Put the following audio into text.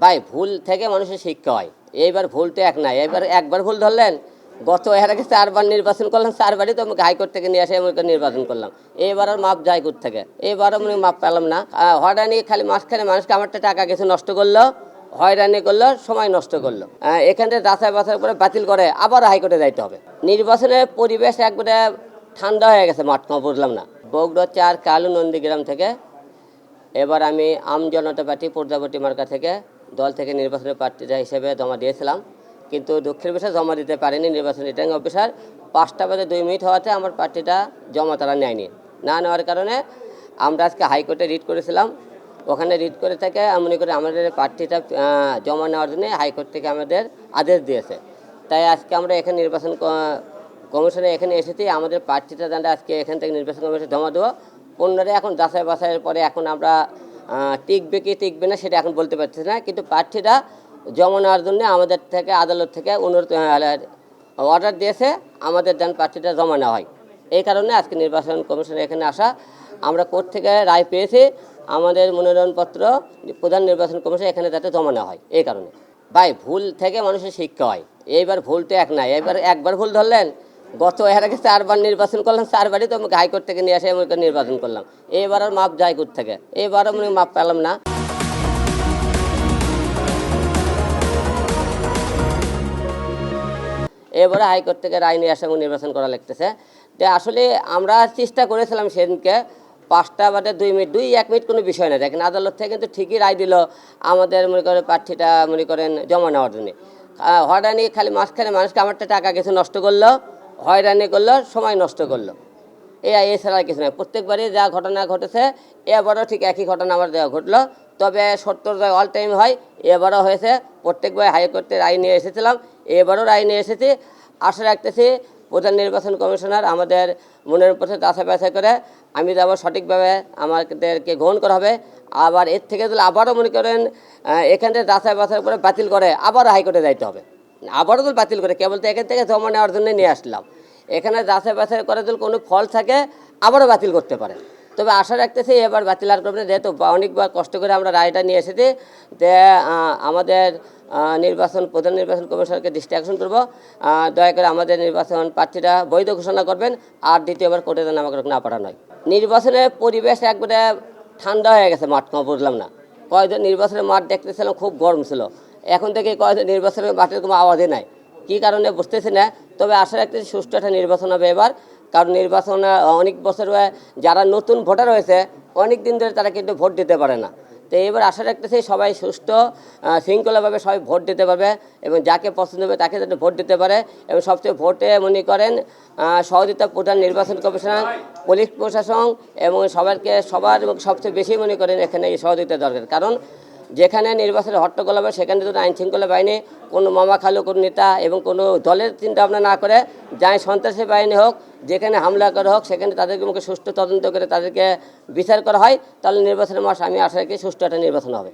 ভাই ভুল থেকে মানুষের শিক্ষা হয়। এইবার ভুল তো এক নাই, এবার একবার ভুল ধরলেন। গত এর আগে 4 বার নির্বাচন করলাম, 4 বারই তো আমাকে হাইকোর্ট থেকে নিয়ে আসে আমাকে নির্বাচন করলাম। এবার আর মাপ যায় কোথা থেকে, এবারও আমি মাপ পেলাম না। হয়রানি খালি মাঝখানে মানুষকে আমারটা টাকা কিছু নষ্ট করলো, হয়রানি করলো, সময় নষ্ট করলো। এখান থেকে যাচাই বাছাই করে বাতিল করে আবার হাইকোর্টে যাইতে হবে। নির্বাচনের পরিবেশ একবারে ঠান্ডা হয়ে গেছে, মাঠমা বুঝলাম না। বগুড়া 4 কালু নন্দীগ্রাম থেকে। এবার আমি আম জনতা পার্টি প্রজাপতি মার্কা থেকে দল থেকে নির্বাচনের প্রার্থী হিসেবে জমা দিয়েছিলাম, কিন্তু দুঃখের বিষয়ে জমা দিতে পারিনি। নির্বাচন রিটার্নিং অফিসার 5টা বাজে 2 মিনিট হওয়াতে আমার প্রার্থীটা জমা তারা নেয়নি। না নেওয়ার কারণে আমরা আজকে হাইকোর্টে রিট করেছিলাম। ওখানে রিট করে থেকে মনে করি আমাদের প্রার্থীটা জমা নেওয়ার জন্য হাইকোর্ট থেকে আমাদের আদেশ দিয়েছে। তাই আজকে আমরা এখানে নির্বাচন কমিশনে এখানে এসেছি, আমাদের প্রার্থীটা জানতে আজকে এখান থেকে নির্বাচন কমিশনে জমা দেবো। অন্যরা এখন যাচাই বাছাইয়ের পরে এখন আমরা টিকবে কি টিকবে না সেটা এখন বলতে পারছি না, কিন্তু প্রার্থীরা জমা নেওয়ার জন্য আমাদের থেকে আদালত থেকে অনুরোধ অর্ডার দিয়েছে আমাদের যেন প্রার্থীটা জমা নেওয়া হয়। এই কারণে আজকে নির্বাচন কমিশনে এখানে আসা। আমরা কোর্ট থেকে রায় পেয়েছি আমাদের মনোনয়নপত্র প্রধান নির্বাচন কমিশন এখানে যাতে জমা নেওয়া হয়। এই কারণে ভাই ভুল থেকে মানুষের শিক্ষা হয়। এইবার ভুল তো এক নাই, এবার একবার ভুল ধরলেন। গত এর আগে 4 বার নির্বাচন করলাম, 4 বারই তো আমাকে হাইকোর্ট থেকে নিয়ে আসে আমাকে নির্বাচন করলাম। এবার আর মাপ যায় কোথা থেকে, এবারও আমি মাপ পেলাম না। এবারে হাইকোর্ট থেকে রায় নিয়ে আসে এবং নির্বাচন করা লাগতেছে। যে আসলে আমরা চেষ্টা করেছিলাম সেদিনকে 5টা বাজে 2 মিনিট, 1 মিনিট কোনো বিষয় না। দেখেন আদালত থেকে কিন্তু ঠিকই রায় দিল আমাদের মনে করেন প্রার্থীটা মনে করেন জমা নেওয়ার জন্য। হয়রানি খালি মাঝখানে মানুষকে আমারটা টাকা কিছু নষ্ট করলো, হয়রানি করলো, সময় নষ্ট করলো। এছাড়া কিছু নয়। প্রত্যেকবারই যা ঘটনা ঘটেছে এবারও ঠিক একই ঘটনা আমার দেওয়া ঘটলো। তবে 70 অল টাইম হয়, এবারও হয়েছে। প্রত্যেকবার হাইকোর্টে রায় নিয়ে এসেছিলাম, এবারও রায় নিয়ে এসেছি। আশা রাখতেছি প্রধান নির্বাচন কমিশনার আমাদের মনের পথে যাচাই বাছাই করে আমি যাব, সঠিকভাবে আমাদেরকে গ্রহণ করা হবে। আবার এর থেকে যদি আবারও মনে করেন এখান থেকে যাচাই বাছাই করে বাতিল করে আবারও হাইকোর্টে যাইতে হবে। আবারও যদি বাতিল করে, কেবল তো এখান থেকে জমা নেওয়ার জন্য নিয়ে আসলাম। এখানে যাচাই বাছাই করে যদি কোনো ফল থাকে আবারও বাতিল করতে পারে। তবে আশা রাখতেছি এবার বাতিল আর করবে না, যেহেতু অনেকবার কষ্ট করে আমরা রায়টা নিয়ে এসেছি। যে আমাদের প্রধান নির্বাচন কমিশনারকে দৃষ্টি আকর্ষণ করবো, দয়া করে আমাদের নির্বাচন প্রার্থীরা বৈধ ঘোষণা করবেন, আর দ্বিতীয়বার কোর্টে যেন আমাকে না পাঠানো হয়। নির্বাচনের পরিবেশ একবারে ঠান্ডা হয়ে গেছে, মাঠমা বুঝলাম না। কয়েকজন নির্বাচনের মাঠ দেখতেছিলাম খুব গরম ছিল, এখন থেকে কয়েকজন নির্বাচনের মাঠের কোনো আওয়াজই নাই। কী কারণে বুঝতেছি না। তবে আশা রাখতেছি সুষ্ঠু একটা নির্বাচন হবে এবার। কারণ নির্বাচন অনেক বছর যারা নতুন ভোটার হয়েছে অনেক দিন ধরে তারা কিন্তু ভোট দিতে পারে না। তো এবার আশা রাখতেছি সবাই সুষ্ঠু শৃঙ্খলাভাবে সবাই ভোট দিতে পারবে এবং যাকে পছন্দ হবে তাকে যাতে ভোট দিতে পারে। এবং সবচেয়ে ভোটে মনে করেন সহযোগিতা প্রধান নির্বাচন কমিশনার, পুলিশ প্রশাসন এবং সবার এবং সবচেয়ে বেশি মনে করেন এখানে এই সহযোগিতা দরকার। কারণ যেখানে নির্বাচনের হট্টগোল হবে সেখানে যদি আইন শৃঙ্খলা বাহিনী কোনো মামা খালু কোনো নেতা এবং কোনো দলের চিন্তা ভাবনা না করে, যাই সন্ত্রাসী বাহিনী হোক, যেখানে হামলা করা হোক সেখানে তাদেরকে মুখে সুষ্ঠু তদন্ত করে তাদেরকে বিচার করা হয়, তাহলে নির্বাচনের মাস আমি আশা রাখি সুষ্ঠু একটা নির্বাচন হবে।